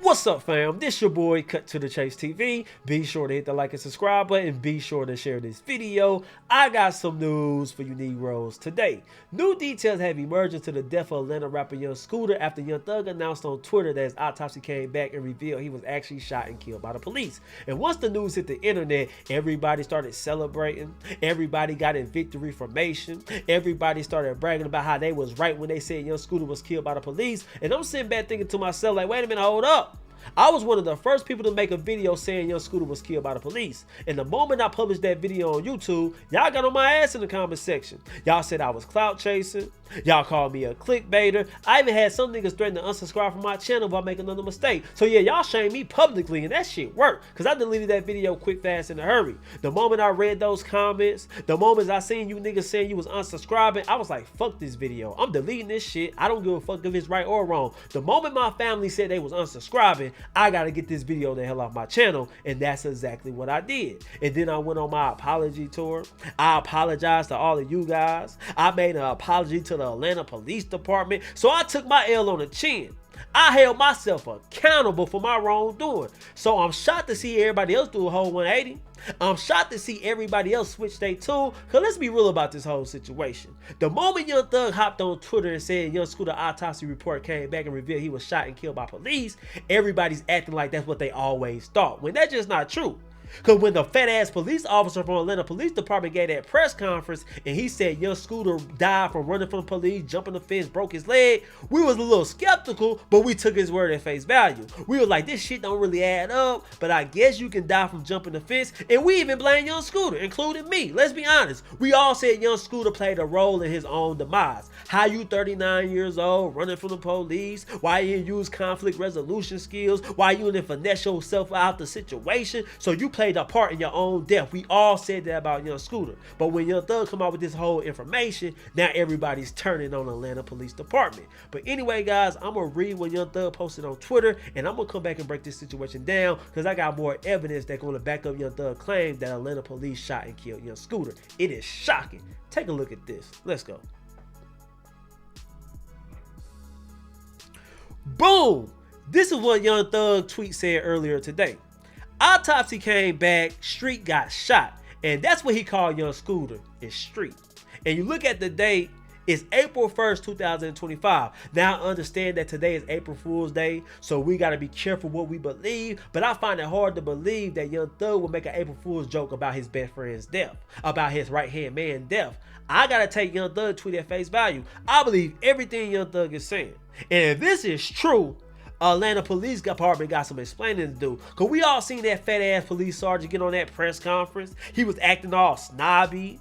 What's up, fam? This your boy Cut to the Chase TV. Be sure to hit the like and subscribe button. Be sure to share this video. I got some news for you Negroes today. New details have emerged into the death of Atlanta rapper Young Scooter after Young Thug announced on Twitter that his autopsy came back and revealed he was actually shot and killed by the police. And once the news hit the internet, everybody started celebrating. Everybody got in victory formation. Everybody started bragging about how they was right when they said Young Scooter was killed by the police. And I'm sitting back thinking to myself, like, wait a minute, hold up. I was one of the first people to make a video saying Young Scooter was killed by the police. And the moment I published that video on YouTube, y'all got on my ass in the comment section. Y'all said I was clout chasing. Y'all called me a clickbaiter. I even had some niggas threaten to unsubscribe from my channel by making another mistake. So yeah, y'all shamed me publicly and that shit worked. Cause I deleted that video quick, fast, in a hurry. The moment I read those comments, the moment I seen you niggas saying you was unsubscribing, I was like, fuck this video. I'm deleting this shit. I don't give a fuck if it's right or wrong. The moment my family said they was unsubscribing, I gotta get this video the hell off my channel, and that's exactly what I did. And then I went on my apology tour. I apologized to all of you guys. I made an apology to the Atlanta Police Department. So I took my L on the chin. I held myself accountable for my wrongdoing. So I'm shocked to see everybody else do a whole 180. I'm shocked to see everybody else switch their tune. Cause let's be real about this whole situation. The moment Young Thug hopped on Twitter and said Young Scooter autopsy report came back and revealed he was shot and killed by police, everybody's acting like that's what they always thought, when that's just not true. Because when the fat ass police officer from Atlanta Police Department gave that press conference and he said Young Scooter died from running from police, jumping the fence, broke his leg, we was a little skeptical, but we took his word at face value. We was like, this shit don't really add up, but I guess you can die from jumping the fence. And we even blamed Young Scooter, including me. Let's be honest. We all said Young Scooter played a role in his own demise. How you 39 years old, running from the police? Why you didn't use conflict resolution skills? Why you didn't finesse yourself out the situation? So you played a part in your own death. We all said that about Young Scooter. But when Young Thug come out with this whole information, now everybody's turning on Atlanta Police Department. But anyway, guys, I'm gonna read what Young Thug posted on Twitter, and I'm gonna come back and break this situation down because I got more evidence that's gonna back up Young Thug's claim that Atlanta police shot and killed Young Scooter. It is shocking. Take a look at this. Let's go. Boom! This is what Young Thug tweet said earlier today. Autopsy came back, Street got shot. And that's what he called Young Scooter, is Street. And you look at the date, it's April 1st, 2025. Now I understand that today is April Fool's Day, so we gotta be careful what we believe, but I find it hard to believe that Young Thug will make an April Fool's joke about his best friend's death, about his right-hand man's death. I gotta take Young Thug tweet at face value. I believe everything Young Thug is saying. And if this is true, Atlanta Police Department got some explaining to do. Cause we all seen that fat ass police sergeant get on that press conference. He was acting all snobby.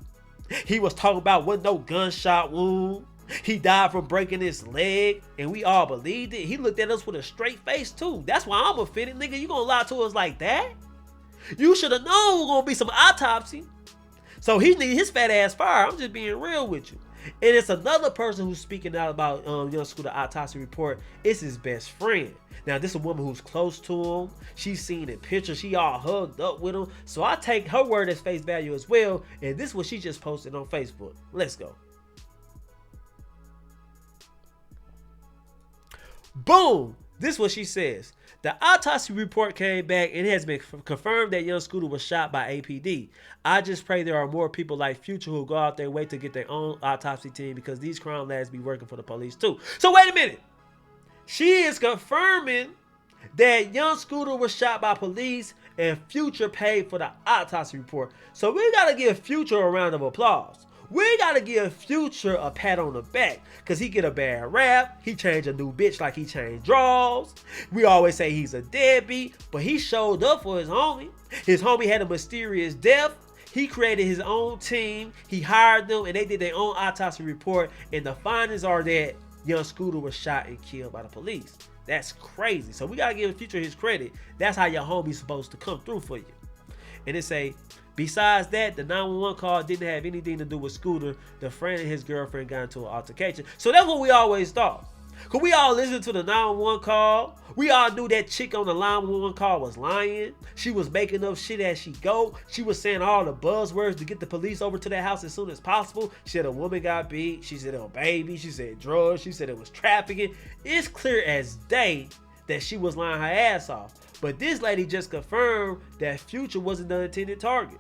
He was talking about wasn't no gunshot wound. He died from breaking his leg, and we all believed it. He looked at us with a straight face too. That's why I'm offended, nigga. You gonna lie to us like that? You should have known it was gonna be some autopsy. So he need his fat ass fired. I'm just being real with you. And it's another person who's speaking out about Young Scooter autopsy report. It's his best friend. Now, this is a woman who's close to him. She's seen in pictures. She all hugged up with him. So I take her word as face value as well. And this is what she just posted on Facebook. Let's go. Boom! This is what she says. The autopsy report came back and it has been confirmed that Young Scooter was shot by APD. I just pray there are more people like Future who go out their way to get their own autopsy team because these crime lads be working for the police too. So wait a minute. She is confirming that Young Scooter was shot by police and Future paid for the autopsy report. So we gotta give Future a round of applause. We gotta give Future a pat on the back because he get a bad rap. He changed a new bitch like he changed draws. We always say he's a deadbeat, but he showed up for his homie. His homie had a mysterious death. He created his own team. He hired them and they did their own autopsy report. And the findings are that Young Scooter was shot and killed by the police. That's crazy. So we gotta give Future his credit. That's how your homie's supposed to come through for you. And it say, besides that, the 911 call didn't have anything to do with Scooter. The friend and his girlfriend got into an altercation. So that's what we always thought. Cause we all listened to the 911 call. We all knew that chick on the 911 call was lying. She was making up shit as she go. She was saying all the buzzwords to get the police over to their house as soon as possible. She said a woman got beat. She said a baby. She said drugs. She said it was trafficking. It's clear as day that she was lying her ass off. But this lady just confirmed that Future wasn't the intended target.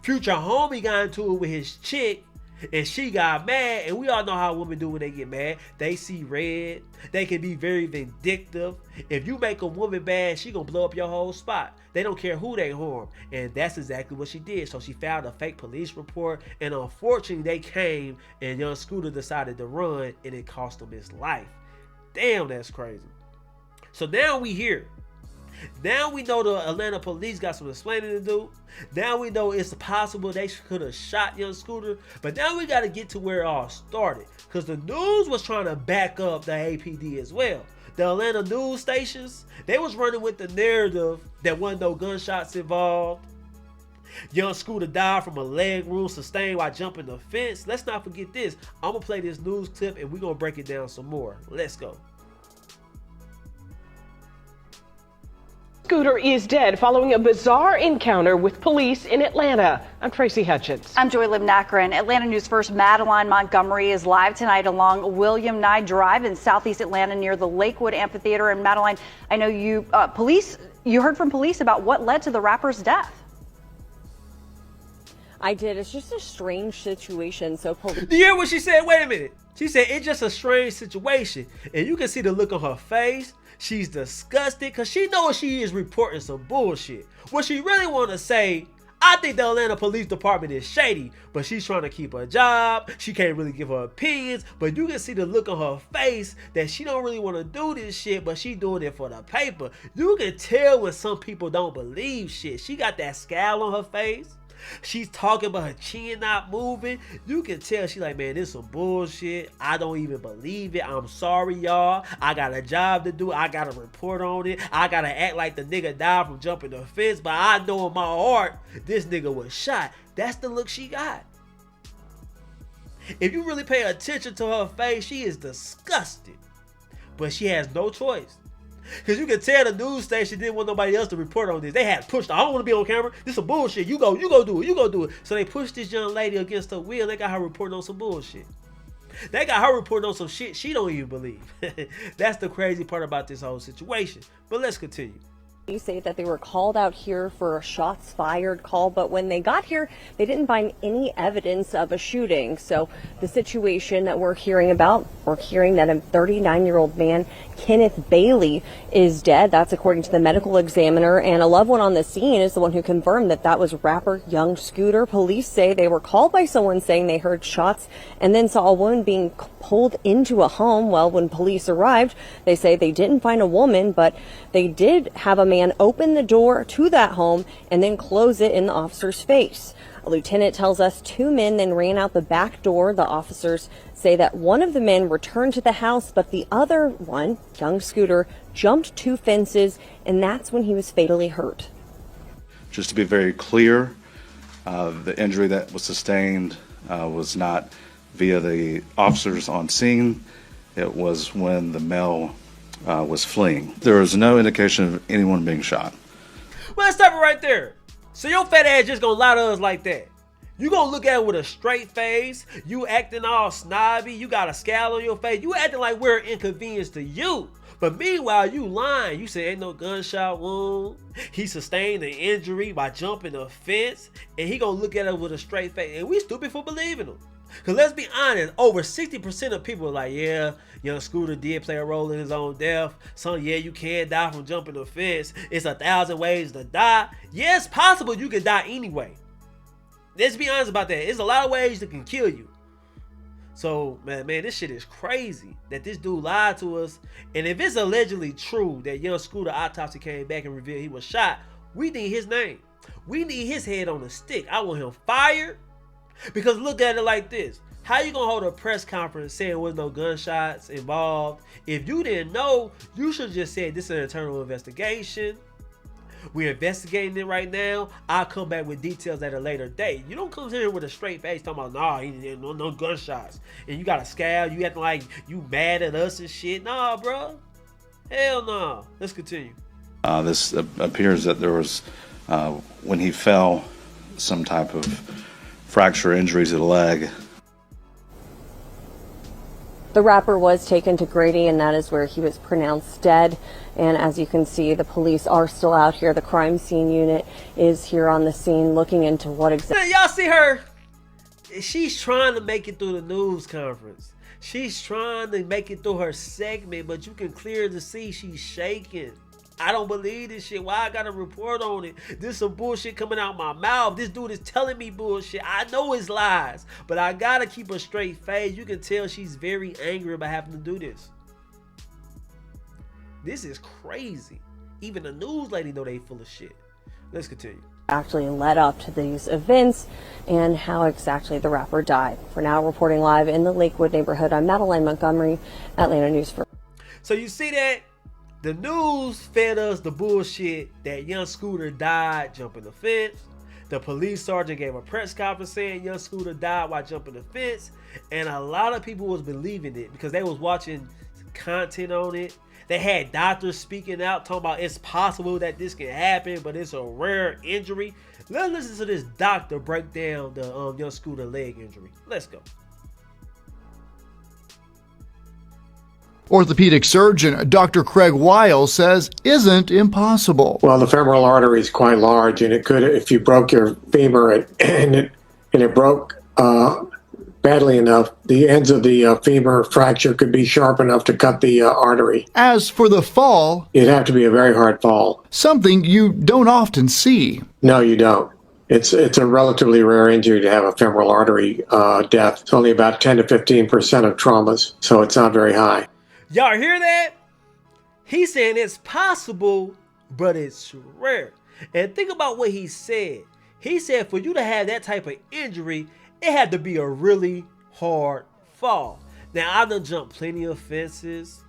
Future homie got into it with his chick, and she got mad, and we all know how women do when they get mad. They see red. They can be very vindictive. If you make a woman bad, she gonna blow up your whole spot. They don't care who they harm. And that's exactly what she did. So she filed a fake police report, and unfortunately they came, and young Scooter decided to run, and it cost him his life. Damn, that's crazy. So now we here. Now we know the Atlanta police got some explaining to do. Now we know it's possible they could have shot young Scooter. But now we got to get to where it all started. Because the news was trying to back up the APD as well. The Atlanta news stations, they was running with the narrative that wasn't no gunshots involved. Young Scooter died from a leg wound sustained while jumping the fence. Let's not forget this. I'm going to play this news clip and we're going to break it down some more. Let's go. Scooter is dead following a bizarre encounter with police in Atlanta. I'm Tracy Hutchins. I'm Joy Libnakron. Atlanta News First Madeline Montgomery is live tonight along William Nye Drive in southeast Atlanta near the Lakewood Amphitheater. And Madeline, I know you heard from police about what led to the rapper's death. I did. It's just a strange situation. So do you hear what she said? Wait a minute. She said it's just a strange situation. And you can see the look on her face. She's disgusted because she knows she is reporting some bullshit. What she really want to say, I think the Atlanta Police Department is shady, but she's trying to keep her job. She can't really give her opinions, but you can see the look on her face that she don't really want to do this shit, but she doing it for the paper. You can tell when some people don't believe shit. She got that scowl on her face. She's talking about her chin not moving. You can tell she like, man, this is some bullshit. I don't even believe it. I'm sorry, y'all. I got a job to do. I got to report on it. I got to act like the nigga died from jumping the fence, but I know in my heart this nigga was shot. That's the look she got. If you really pay attention to her face, she is disgusted. But she has no choice. Because you can tell the news station didn't want nobody else to report on this. They had pushed, I don't want to be on camera. This is some bullshit. You go do it. So they pushed this young lady against her will. They got her reporting on some bullshit. They got her reporting on some shit she don't even believe. That's the crazy part about this whole situation. But let's continue. You say that they were called out here for a shots fired call, but when they got here, they didn't find any evidence of a shooting. So the situation that we're hearing about, we're hearing that a 39-year-old man, Kenneth Bailey, is dead. That's according to the medical examiner. And a loved one on the scene is the one who confirmed that that was rapper Young Scooter. Police say they were called by someone saying they heard shots and then saw a woman being pulled into a home. Well, when police arrived, they say they didn't find a woman, but they did have a man open the door to that home and then close it in the officer's face. A lieutenant tells us two men then ran out the back door. The officers say that one of the men returned to the house, but the other one, Young Scooter, jumped two fences, and that's when he was fatally hurt. Just to be very clear, the injury that was sustained was not via the officers on scene. It was when the male was fleeing. There was no indication of anyone being shot. Well, let's stop it right there. So your fat ass just gonna lie to us like that? You gonna look at it with a straight face? You acting all snobby? You got a scowl on your face? You acting like we're an inconvenience to you? But meanwhile, you lying. You say ain't no gunshot wound. He sustained an injury by jumping a fence, and he gonna look at it with a straight face. And we stupid for believing him. Because let's be honest, over 60% of people are like, yeah, Young Scooter did play a role in his own death. So yeah, you can die from jumping a fence. It's 1,000 ways to die. Yeah, it's possible you can die anyway. Let's be honest about that. There's a lot of ways that can kill you. So, man, this shit is crazy that this dude lied to us. And if it's allegedly true that Young Scooter Autopsy came back and revealed he was shot, we need his name. We need his head on a stick. I want him fired. Because look at it like this. How you gonna hold a press conference saying there was no gunshots involved? If you didn't know, you should just say this is an internal investigation. We're investigating it right now. I'll come back with details at a later date. You don't come here with a straight face talking about, nah, he didn't no gunshots. And you got a scowl, you acting like you mad at us and shit. Nah, bro. Hell no. Let's continue. This appears that there was, when he fell, some type of fracture injury to the leg. The rapper was taken to Grady, and that is where he was pronounced dead. And as you can see, the police are still out here. The crime scene unit is here on the scene looking into what exactly. Y'all see her? She's trying to make it through the news conference. She's trying to make it through her segment, but you can clearly see she's shaking. I don't believe this shit. Why I gotta report on it? This some bullshit coming out my mouth. This dude is telling me bullshit. I know it's lies, but I gotta keep a straight face. You can tell she's very angry about having to do this. This is crazy. Even the news lady know they full of shit. Let's continue. Actually led up to these events and how exactly the rapper died. For now, reporting live in the Lakewood neighborhood, I'm Madeline Montgomery, Atlanta News First. So you see that? The news fed us the bullshit that young Scooter died jumping the fence. The police sergeant gave a press conference saying young Scooter died while jumping the fence. And a lot of people was believing it because they was watching content on it. They had doctors speaking out talking about it's possible that this can happen, but it's a rare injury. Let's listen to this doctor break down the young Scooter leg injury. Let's go. Orthopedic surgeon Dr. Craig Weil says isn't impossible. Well, the femoral artery is quite large, and it could, if you broke your femur and it broke badly enough, the ends of the femur fracture could be sharp enough to cut the artery. As for the fall, It'd have to be a very hard fall. something you don't often see. No, you don't. It's a relatively rare injury to have a femoral artery death. It's only about 10 to 15% of traumas, so it's not very high. Y'all hear that? He's saying it's possible, but it's rare. And think about what he said. He said for you to have that type of injury, it had to be a really hard fall. Now, I done jumped plenty of fences.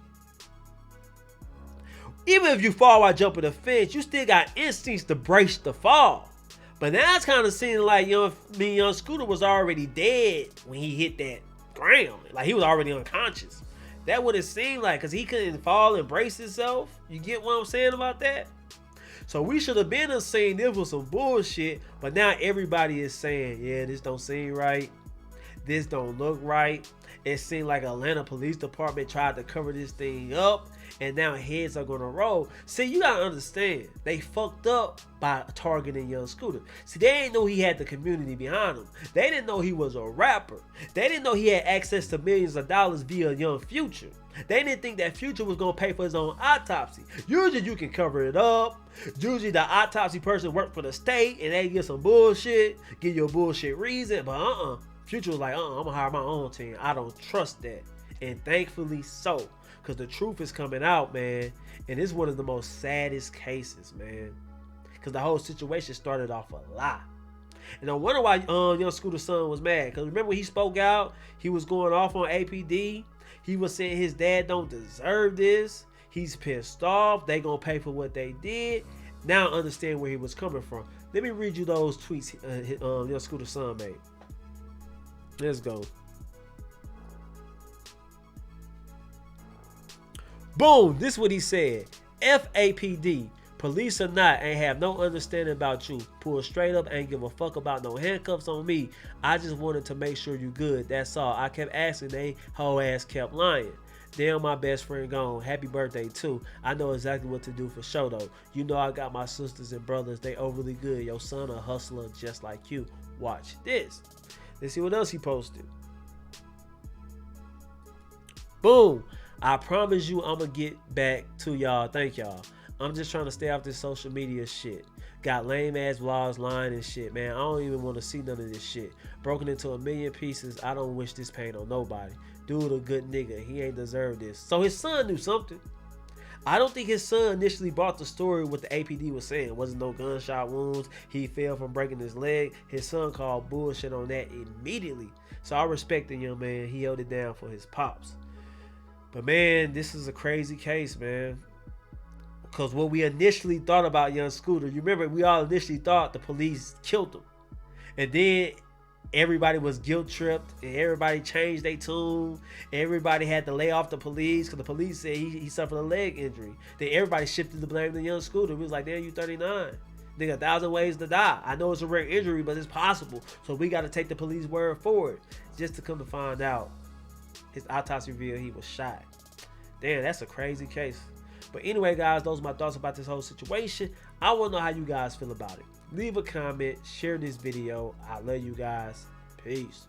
Even if you fall while jumping a fence, you still got instincts to brace the fall. But now it's kind of seeming like young Scooter was already dead when he hit that ground. Like he was already unconscious. That would have seemed like, because he couldn't fall and brace himself. You get what I'm saying about that? So we should have been saying this was some bullshit, but now everybody is saying, yeah, this don't seem right. This don't look right. It seemed like Atlanta Police Department tried to cover this thing up, and now heads are gonna roll. See, you gotta understand, they fucked up by targeting young Scooter. See, they didn't know he had the community behind him. They didn't know he was a rapper. They didn't know he had access to millions of dollars via Young Future. They didn't think that Future was gonna pay for his own autopsy. Usually you can cover it up. Usually the autopsy person worked for the state and they get some bullshit, give you a bullshit reason, but Future was like, I'm gonna hire my own team. I don't trust that. And thankfully so. Because the truth is coming out, man. And it's one of the most saddest cases, man. Because the whole situation started off a lie. And I wonder why young Scooter's son was mad. Because remember when he spoke out, he was going off on APD. He was saying his dad don't deserve this. He's pissed off. They gonna pay for what they did. Now I understand where he was coming from. Let me read you those tweets young Scooter's son made. Let's go. Boom, this is what he said. FAPD, police or not, ain't have no understanding about you. Pull straight up, ain't give a fuck about no handcuffs on me. I just wanted to make sure you good, that's all. I kept asking, they whole ass kept lying. Damn, my best friend gone. Happy birthday too. I know exactly what to do for sure though. You know I got my sisters and brothers, they overly good. Your son a hustler just like you. Watch this. Let's see what else he posted. Boom. I promise you I'm gonna get back to y'all. Thank y'all. I'm just trying to stay off this social media shit. Got lame ass vlogs, lying and shit, man. I don't even want to see none of this shit. Broken into a million pieces. I don't wish this pain on nobody. Dude a good nigga. He ain't deserve this. So his son knew something. I don't think his son initially bought the story what the APD was saying. Wasn't no gunshot wounds. He fell from breaking his leg. His son called bullshit on that immediately. So I respect the young man. He held it down for his pops. But man, this is a crazy case, man. Because what we initially thought about young Scooter, you remember we all initially thought the police killed him. And then everybody was guilt tripped and everybody changed their tune. Everybody had to lay off the police because the police said he suffered a leg injury. Then everybody shifted the blame to young Scooter. We was like, damn, you 39. Nigga, 1,000 ways to die. I know it's a rare injury, but it's possible. So we got to take the police word for it. Just to come to find out, His autopsy revealed he was shot. Damn, that's a crazy case. But anyway, guys, those are my thoughts about this whole situation. I want to know how you guys feel about it. Leave a comment, share this video. I love you guys. Peace.